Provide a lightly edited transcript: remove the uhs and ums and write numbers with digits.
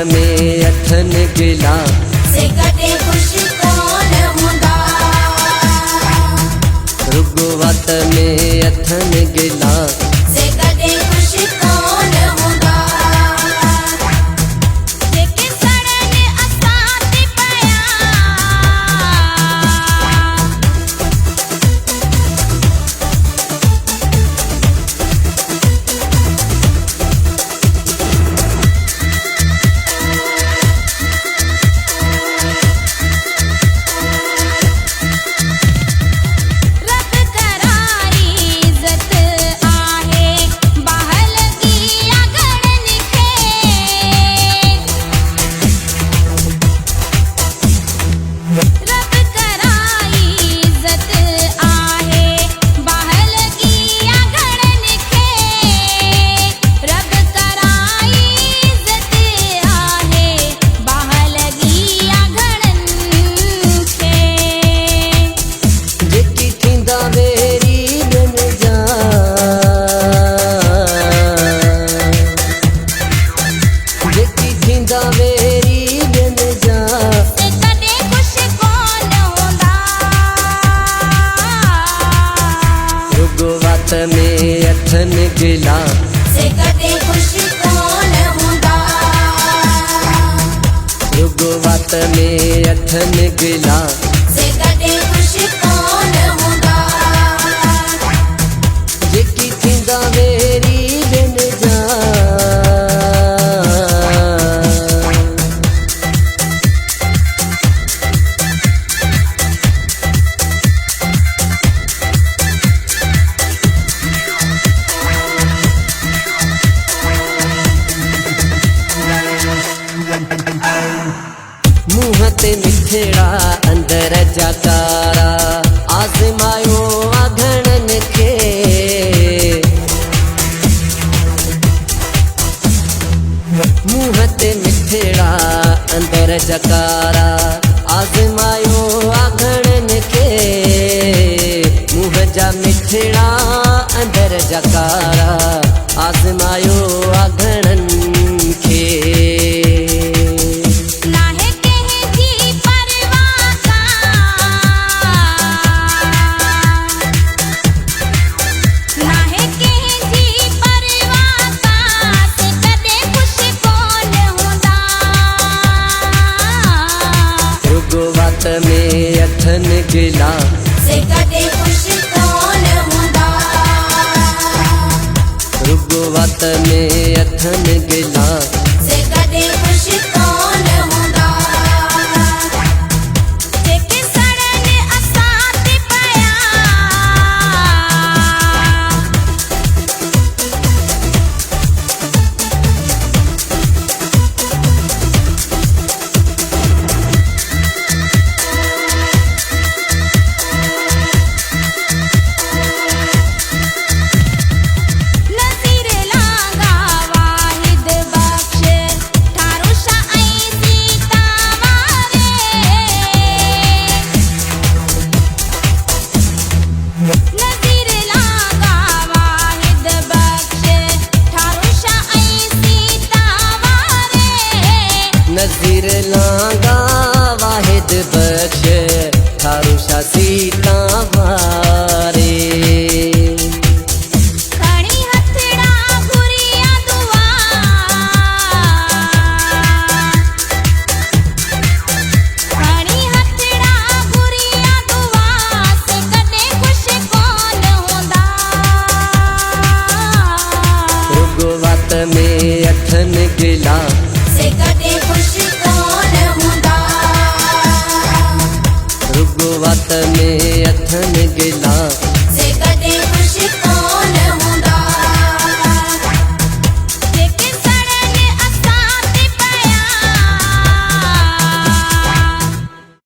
में अठन गिला से कदे खुश कौन हुंदा। रुगवत में अठन गिला से कदे खुश कौन हुंदा। जेके सड़न असां ते पया में अठन गिला से कदे खुश कौन हुंदा। रुगवत में अठन गिला से कदे खुश कौन हुंदा। जेकी थींदा मेरी बिन जा मुँह ते मिठड़ा अंदर जकारा आज़मायो आघणन खे। मुँह ते मिठड़ा अंदर जकारा आज़मायो आघणन खे। मुँह जा मिठड़ा अंदर जकारा आज़मायो आघणन खे। में अठन गिला से कदे खुश कौन हुंदा। रुगवत में अठन गिला से कदे खुश कौन हुंदा। जेके सड़न असां ते पया नज़ीर लांगा वाहिद बख्श थारू शाह सीता वारे। खणी हथड़ा घुरिया दुआ खणी हथड़ा घुरिया दुआ। से कदे खुश कौन हुंदा। रुगवत में अठन गिला से कदे खुश कौन हुंदा। वात में अथन गिला